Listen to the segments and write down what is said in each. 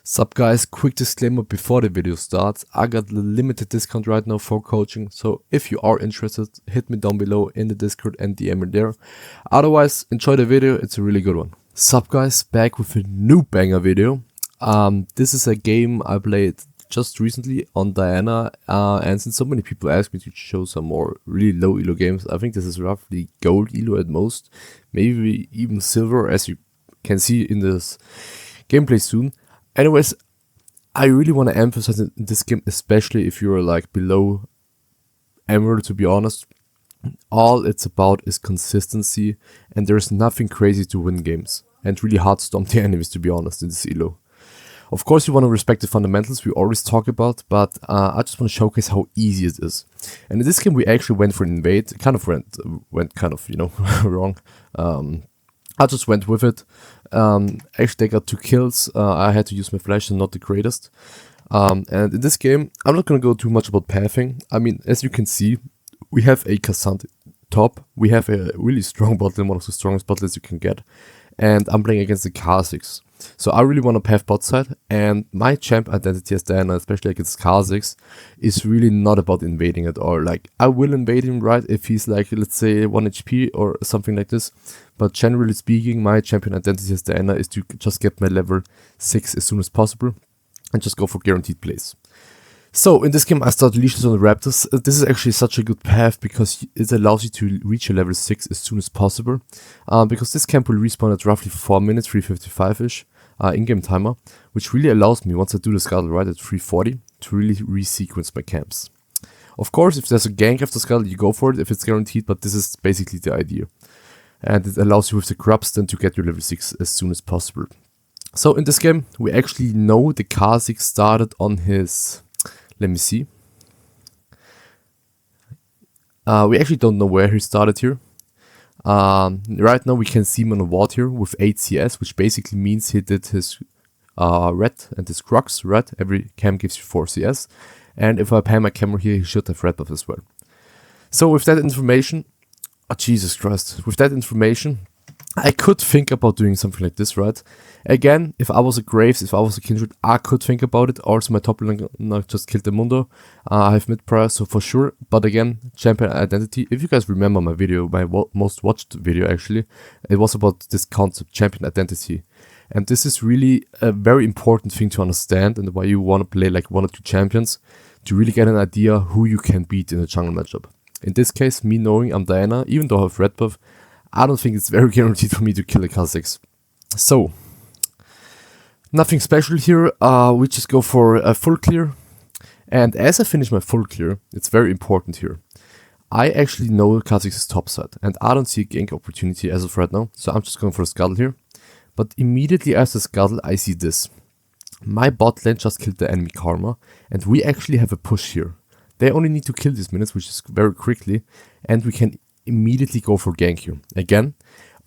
Sup guys, quick disclaimer before the video starts. I got a limited discount right now for coaching, so if you are interested, hit me down below in the Discord and DM me there. Otherwise, enjoy the video, it's a really good one. Sup guys, back with a new banger video. This is a game I played just recently on Diana, and since so many people asked me to show some more really low elo games, I think this is roughly gold elo at most, maybe even silver, as you can see in this gameplay soon. Anyways, I really want to emphasize in this game, especially if you're like below emerald, to be honest. All it's about is consistency, and there's nothing crazy to win games, and really hard to stomp the enemies, to be honest, in this elo. Of course, you want to respect the fundamentals we always talk about, but I just want to showcase how easy it is. And in this game, we actually went for an invade. It kind of went kind of, wrong. I just went with it. Actually, they got 2 kills. I had to use my flash, and not the greatest. And in this game, I'm not going to go too much about pathing. I mean, as you can see, we have a Kazix top. We have a really strong bot lane, one of the strongest bot lanes you can get. And I'm playing against the kazix. So I really want to path bot side. And my champ identity as Diana, especially against kazix, is really not about invading at all. Like, I will invade him, right, if he's like, let's say, 1 HP or something like this. But generally speaking, my champion identity as Diana is to just get my level 6 as soon as possible and just go for guaranteed plays. So in this game, I start leashes on the Raptors. This is actually such a good path because it allows you to reach your level 6 as soon as possible. Because this camp will respawn at roughly 4 minutes, 3:55-ish, in-game timer, which really allows me, once I do the scuttle right at 3:40, to really resequence my camps. Of course, if there's a gank after scuttle, you go for it if it's guaranteed, but this is basically the idea. And it allows you with the grubs then to get your level 6 as soon as possible. So in this game, we actually know the kazix started on his... Let me see. We actually don't know where he started here. Right now we can see him on a ward here with 8 CS, which basically means he did his red and his crux, red. Every cam gives you 4 CS. And if I pan my camera here, he should have red buff as well. So with that information, oh Jesus Christ, with that information, I could think about doing something like this, right? Again, if I was a Graves, if I was a Kindred, I could think about it. Also, my top lane just killed the Mundo. I have mid prior, so for sure. But again, champion identity. If you guys remember my video, my most watched video actually, it was about this concept, champion identity. And this is really a very important thing to understand, and why you want to play like 1 or 2 champions to really get an idea who you can beat in a jungle matchup. In this case, me knowing I'm Diana, even though I have red buff, I don't think it's very guaranteed for me to kill a kazix. So, nothing special here. We just go for a full clear. And as I finish my full clear, it's very important here. I actually know kazix's top side, and I don't see a gank opportunity as of right now. So I'm just going for a scuttle here. But immediately after scuttle, I see this. My bot lane just killed the enemy Karma, and we actually have a push here. They only need to kill these minutes, which is very quickly, and we can immediately go for gank here. Again,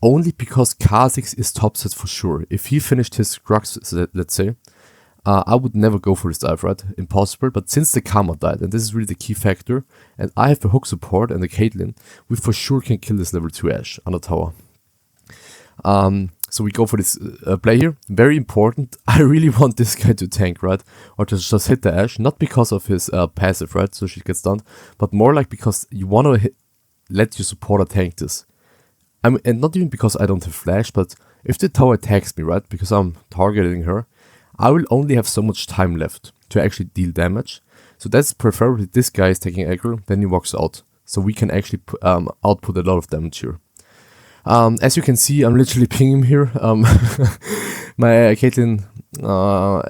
only because kazix is top set for sure. If he finished his crux, let's say, I would never go for this dive, right? Impossible. But since the Karma died, and this is really the key factor, and I have a hook support and a Caitlyn, we for sure can kill this level 2 Ashe on the tower. So we go for this play here. Very important. I really want this guy to tank, right? Or just hit the Ashe. Not because of his passive, right? So she gets stunned. But more like because you want to let your supporter tank this. I mean, and not even because I don't have flash, but if the tower attacks me, right, because I'm targeting her, I will only have so much time left to actually deal damage. So that's preferably this guy is taking aggro, then he walks out. So we can actually output a lot of damage here. As you can see, I'm literally pinging him here. My Caitlyn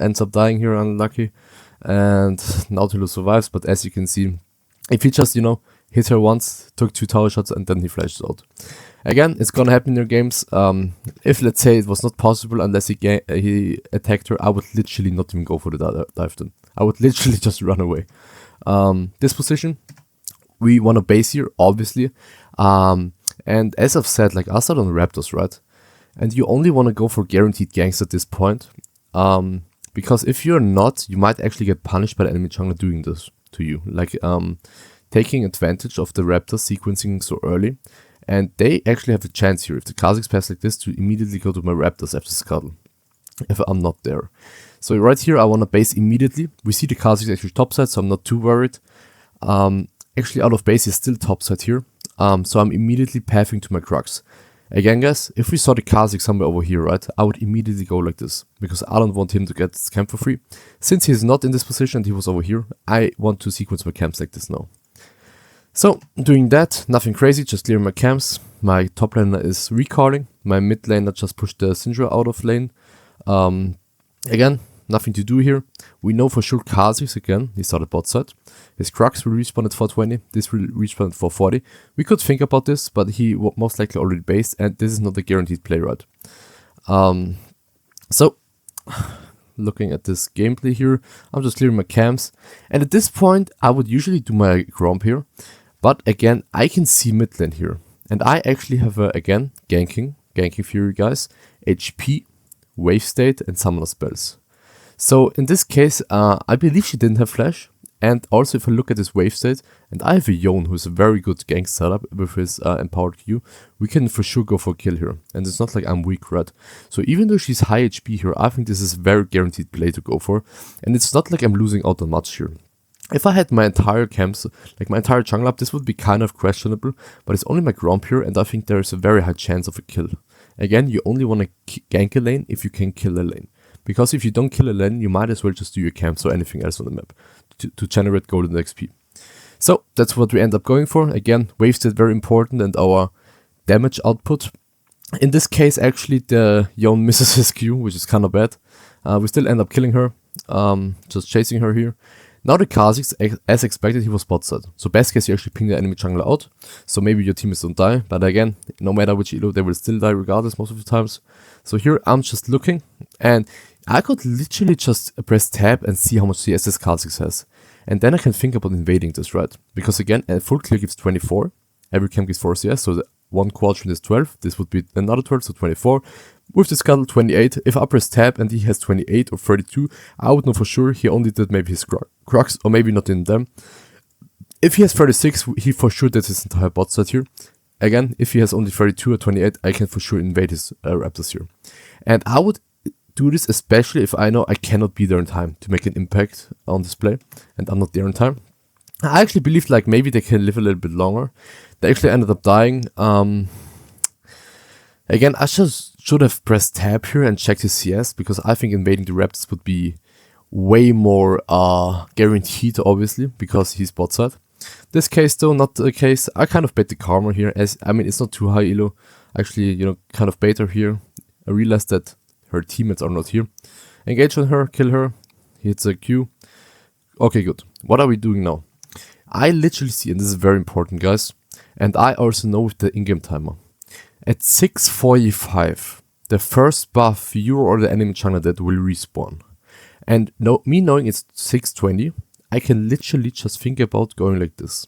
ends up dying here, unlucky. And Nautilus survives, but as you can see, if he just, hit her once, took 2 tower shots, and then he flashes out. Again, it's gonna happen in your games. If, let's say, it was not possible unless he attacked her, I would literally not even go for the dive then. I would literally just run away. This position, we want to base here, obviously. And as I've said, like, I started on Raptors, right? And you only want to go for guaranteed ganks at this point. Because if you're not, you might actually get punished by the enemy jungler doing this to you. Like, taking advantage of the Raptor sequencing so early. And they actually have a chance here, if the kazix pass like this, to immediately go to my Raptors after scuttle, if I'm not there. So right here, I want to base immediately. We see the kazix actually topside, so I'm not too worried. Actually, out of base is still topside here. So I'm immediately pathing to my crux. Again, guys, if we saw the kazix somewhere over here, right, I would immediately go like this, because I don't want him to get this camp for free. Since he's not in this position and he was over here, I want to sequence my camps like this now. So, doing that, nothing crazy, just clearing my camps. My top laner is recalling. My mid laner just pushed the Syndra out of lane. Again, nothing to do here. We know for sure kazix again, he started bot side. His Crux will respawn at 420, this will respawn at 440. We could think about this, but he most likely already based, and this is not a guaranteed play, right? So, looking at this gameplay here, I'm just clearing my camps. And at this point, I would usually do my Gromp here. But again, I can see mid lane here. And I actually have, again, ganking Fury, guys, HP, Wave State, and Summoner spells. So in this case, I believe she didn't have flash. And also if I look at this wave state, and I have a Yone who's a very good gank setup with his empowered Q, we can for sure go for a kill here. And it's not like I'm weak, right? So even though she's high HP here, I think this is a very guaranteed play to go for. And it's not like I'm losing out on much here. If I had my entire camps, like my entire jungle up, this would be kind of questionable. But it's only my Gromp here, and I think there is a very high chance of a kill. Again, you only want to gank a lane if you can kill a lane. Because if you don't kill a lane, you might as well just do your camps or anything else on the map to generate golden XP. So that's what we end up going for. Again, wave state very important, and our damage output. In this case, actually, the Yone misses his Q, which is kind of bad. We still end up killing her, just chasing her here. Now the Kha'Zix, as expected, he was bot side. So best case, you actually ping the enemy jungler out. So maybe your teammates don't die. But again, no matter which elo, they will still die regardless most of the times. So here I'm just looking, and I could literally just press tab and see how much CS this Kha'Zix has. And then I can think about invading this, right? Because again, a full clear gives 24. Every camp gives 4 CS, so the one quadrant is 12. This would be another 12, so 24. With the scuttle, 28. If I press tab and he has 28 or 32, I would know for sure he only did maybe his Crux, or maybe not in them. If he has 36, he for sure did his entire bot set here. Again, if he has only 32 or 28, I can for sure invade his Raptors here. And I would do this especially if I know I cannot be there in time to make an impact on this play, and I'm not there in time. I actually believed like maybe they can live a little bit longer. They actually ended up dying. Again, I just should have pressed tab here and checked his CS, because I think invading the Raptors would be way more guaranteed, obviously, because he's bot side. This case though, not the case. I kind of bet the karma here, as I mean it's not too high elo. Actually, you know, kind of bait her here. I realized that her teammates are not here. Engage on her, kill her. He hits a Q. Okay, good. What are we doing now? I literally see, and this is very important, guys, and I also know with the in-game timer. At 6:45, the first buff you or the enemy jungler that will respawn. And me knowing it's 6:20, I can literally just think about going like this.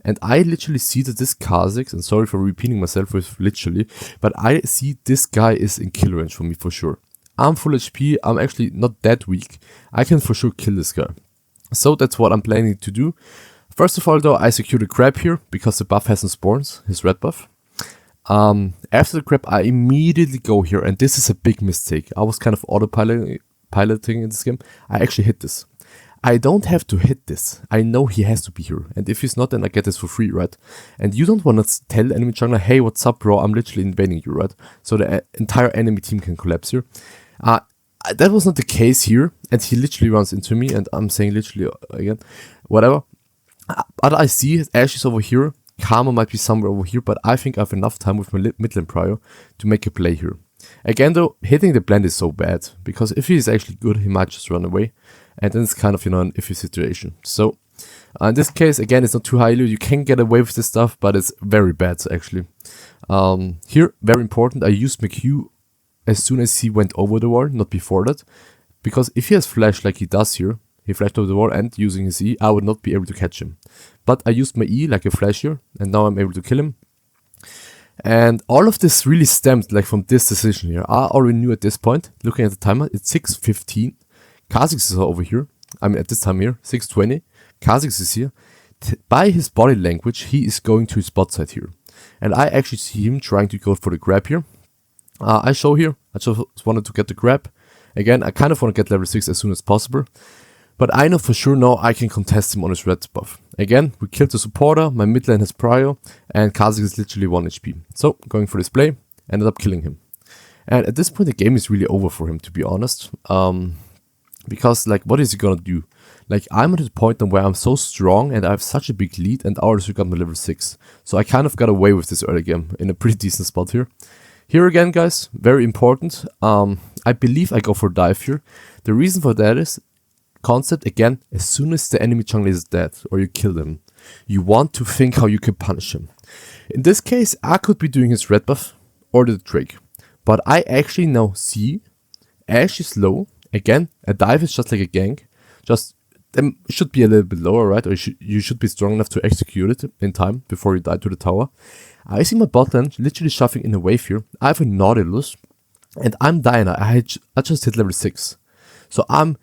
And I literally see that this Kha'Zix, and sorry for repeating myself with literally, but I see this guy is in kill range for me for sure. I'm full HP, I'm actually not that weak. I can for sure kill this guy. So that's what I'm planning to do. First of all though, I secure the grab here, because the buff hasn't spawned, his red buff. After the grab, I immediately go here, and this is a big mistake. I was kind of autopiloting in this game. I actually hit this. I don't have to hit this. I know he has to be here. And if he's not, then I get this for free, right? And you don't want to tell enemy jungler, hey, what's up, bro? I'm literally invading you, right? So the entire enemy team can collapse here. That was not the case here. And he literally runs into me. And I'm saying literally again, whatever. But I see Ashes over here. Karma might be somewhere over here. But I think I have enough time with my mid lane prior to make a play here. Again, though, hitting the blend is so bad. Because if he is actually good, he might just run away. And then it's kind of, you know, an iffy situation. So, in this case, again, it's not too high elo. You can get away with this stuff, but it's very bad, actually. Here, very important, I used my Q as soon as he went over the wall, not before that. Because if he has flash like he does here, he flashed over the wall and using his E, I would not be able to catch him. But I used my E like a flash here, and now I'm able to kill him. And all of this really stemmed like from this decision here. I already knew at this point, looking at the timer, it's 6:15. Kha'Zix is over here. I mean, at this time here, 6:20. Kha'Zix is here. By his body language, he is going to his bot side here. And I actually see him trying to go for the grab here. I show here. I just wanted to get the grab. Again, I kind of want to get level 6 as soon as possible, but I know for sure now I can contest him on his red buff. Again, we killed the supporter, my mid lane has prio, and kazix is literally 1 HP. So, going for this play, ended up killing him. And at this point the game is really over for him, to be honest. Because like, what is he gonna do? Like, I'm at the point now where I'm so strong and I have such a big lead, and I also got my level 6. So I kind of got away with this early game in a pretty decent spot here. Here again, guys, very important. I believe I go for dive here. The reason for that is, concept again, as soon as the enemy jungler is dead or you kill them, you want to think how you can punish him. In this case, I could be doing his red buff or the Drake, but I actually now see Ashe is low. Again, a dive is just like a gank, just them should be a little bit lower, right? Or you should be strong enough to execute it in time before you die to the tower. I see my bot lane literally shoving in a wave here. I have a Nautilus, and I'm Diana. I just hit level 6. So I'm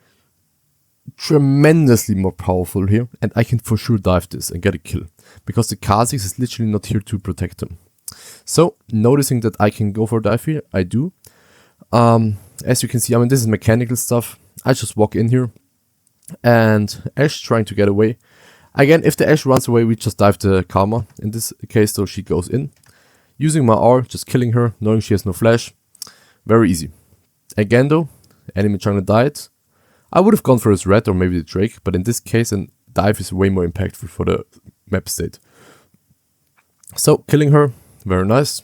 tremendously more powerful here, and I can for sure dive this and get a kill, because the Kha'Zix is literally not here to protect him. So, noticing that I can go for a dive here, I do. As you can see, I mean, this is mechanical stuff. I just walk in here, and Ashe trying to get away. Again, if the Ashe runs away, we just dive the Karma. In this case, though, she goes in. Using my R, just killing her, knowing she has no flash. Very easy. Again, though, enemy jungler died. I would have gone for his red or maybe the Drake, but in this case, a dive is way more impactful for the map state. So, killing her, very nice.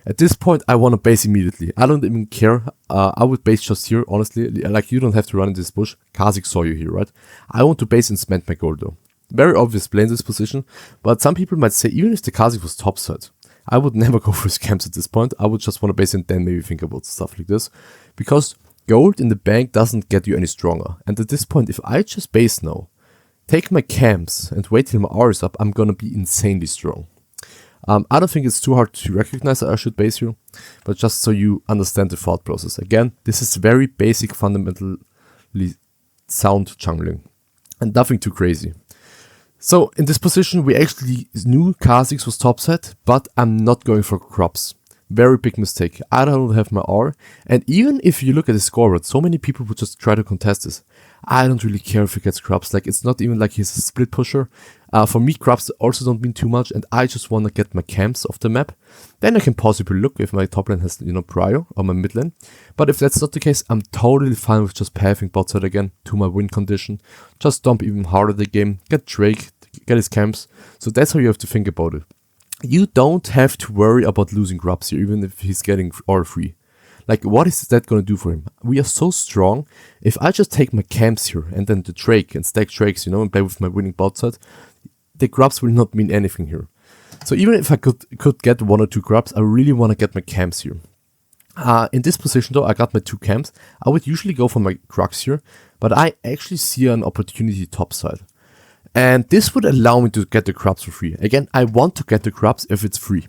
At this point, I want to base immediately. I don't even care. I would base just here, honestly. Like, you don't have to run in this bush. kazix saw you here, right? I want to base and spend my gold, though. Very obvious play in this position, but some people might say, even if the kazix was topside, I would never go for scams at this point. I would just want to base and then maybe think about stuff like this. Because gold in the bank doesn't get you any stronger. And at this point, if I just base now, take my camps, and wait till my R is up, I'm gonna be insanely strong. I don't think it's too hard to recognize that I should base here, but just so you understand the thought process. Again, this is very basic, fundamentally sound jungling, and nothing too crazy. So in this position, we actually knew kazix was topside, but I'm not going for crops. Very big mistake. I don't have my R, and even if you look at the scoreboard, so many people would just try to contest this. I don't really care if he gets crops. Like, it's not even like he's a split pusher. For me, crops also don't mean too much, and I just want to get my camps off the map. Then I can possibly look if my top lane has, prio, or my mid lane. But if that's not the case, I'm totally fine with just pathing bot side again to my win condition. Just dump even harder the game, get Drake, get his camps. So that's how you have to think about it. You don't have to worry about losing grubs here, even if he's getting all free. Like, what is that going to do for him? We are so strong. If I just take my camps here and then the Drake and stack Drakes, and play with my winning bot side, the grubs will not mean anything here. So even if I could get 1 or 2 grubs, I really want to get my camps here. In this position though, I got my 2 camps. I would usually go for my Crux here, but I actually see an opportunity topside. And this would allow me to get the crops for free. Again, I want to get the crops if it's free.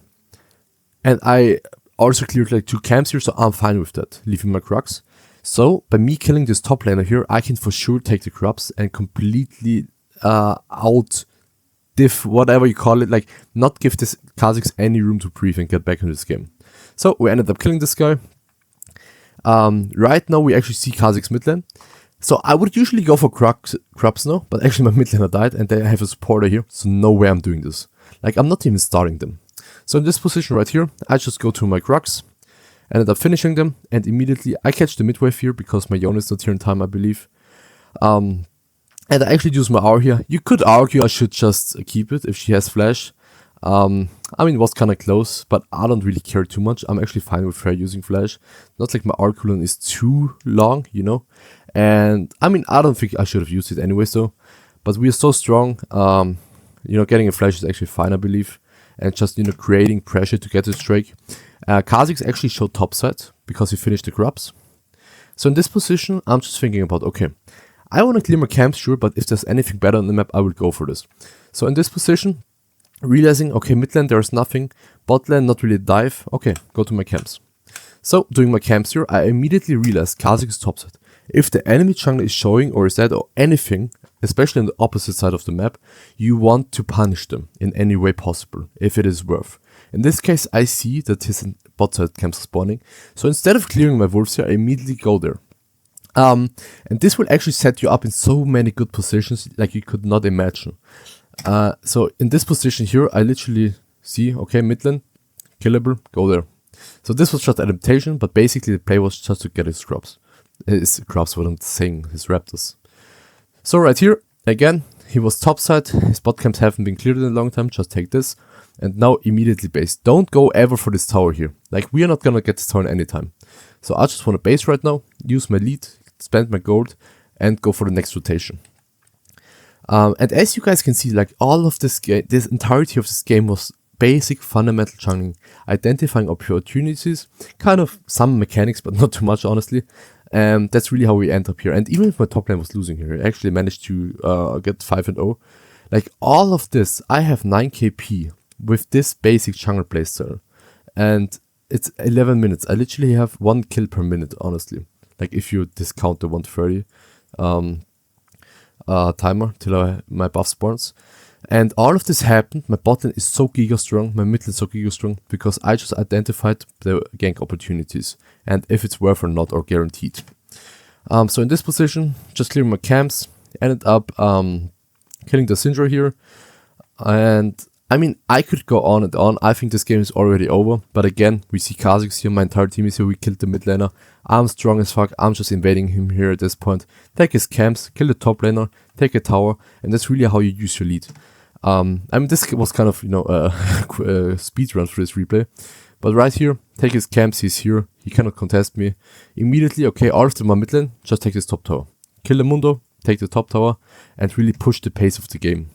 And I also cleared like 2 camps here, so I'm fine with that, leaving my Crux. So, by me killing this top laner here, I can for sure take the crops and completely out-diff, whatever you call it, like not give this kazix any room to breathe and get back into this game. So, we ended up killing this guy. Right now, we actually see kazix mid lane. So I would usually go for crops now, but actually my mid laner died and they have a supporter here, so no way I'm doing this. Like, I'm not even starting them. So in this position right here, I just go to my Crux, ended up finishing them, and immediately I catch the mid wave here because my Yone is not here in time, I believe. And I actually use my R here. You could argue I should just keep it if she has flash. I mean, it was kind of close, but I don't really care too much. I'm actually fine with her using flash. Not like my R cooldown is too long, And I mean, I don't think I should have used it anyway, so. But we are so strong. Getting a flash is actually fine, I believe. And just, creating pressure to get this Drake. kazix actually showed topside because he finished the grubs. So in this position, I'm just thinking about, okay, I want to clear my camps, sure, but if there's anything better on the map, I will go for this. So in this position, realizing, okay, mid lane, there's nothing. Bot lane, not really dive. Okay, go to my camps. So, doing my camps here, I immediately realized kazix is topside. If the enemy jungler is showing or is dead or anything, especially on the opposite side of the map, you want to punish them in any way possible, if it is worth. In this case, I see that his bot side camps are spawning, so instead of clearing my wolves here, I immediately go there. And this will actually set you up in so many good positions like you could not imagine. So in this position here, I literally see, okay, mid lane, killable, go there. So this was just adaptation, but basically the play was just to get his crops. His crops, what I'm saying, his raptors. So right here, again, he was topside, his bot camps haven't been cleared in a long time, just take this. And now immediately base. Don't go ever for this tower here. Like, we are not gonna get this tower in any time. So I just want to base right now, use my lead, spend my gold, and go for the next rotation. And as you guys can see, like, all of this game, this entirety of this game was basic fundamental jungling, identifying opportunities, kind of some mechanics, but not too much, honestly. That's really how we end up here. And even if my top lane was losing here, I actually managed to get 5-0. Like, all of this, I have 9 KP with this basic jungle playstyle. And it's 11 minutes. I literally have 1 kill per minute, honestly. Like, if you discount the 130 timer till my buff spawns. And all of this happened. My bot lane is so giga strong, my mid lane is so giga strong, because I just identified the gank opportunities and if it's worth or not, or guaranteed. So in this position, just clearing my camps, ended up killing the Syndra here. And I mean, I could go on and on. I think this game is already over. But again, we see Kazix here. My entire team is here. We killed the mid laner. I'm strong as fuck. I'm just invading him here at this point. Take his camps, kill the top laner, take a tower. And that's really how you use your lead. I mean, this was kind of, you know, a speed run for this replay. But right here, take his camps. He's here. He cannot contest me. Immediately, okay, all of them are mid lane. Just take this top tower. Kill the Mundo, take the top tower, and really push the pace of the game.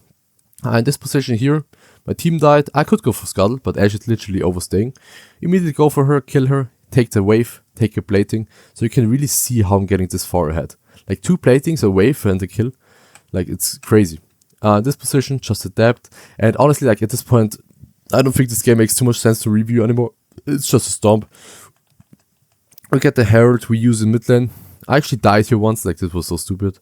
In this position here, my team died. I could go for Scuttle, but Ash is literally overstaying. Immediately go for her, kill her, take the wave, take a plating. So you can really see how I'm getting this far ahead. Like 2 platings, a wave, and a kill. Like, it's crazy. This position, just adapt. And honestly, like, at this point, I don't think this game makes too much sense to review anymore. It's just a stomp. We get the Herald we use in mid lane. I actually died here once, like, this was so stupid.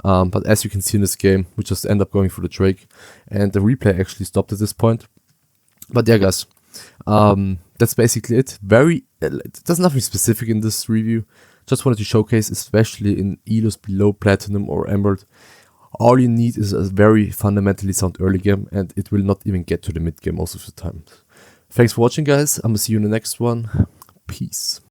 But as you can see in this game, we just end up going for the Drake. And the replay actually stopped at this point. But yeah, guys, that's basically it. There's nothing specific in this review. Just wanted to showcase, especially in Elos below Platinum or Emerald, all you need is a very fundamentally sound early game, and it will not even get to the mid game most of the time. Thanks for watching, guys. I'm gonna see you in the next one. Peace.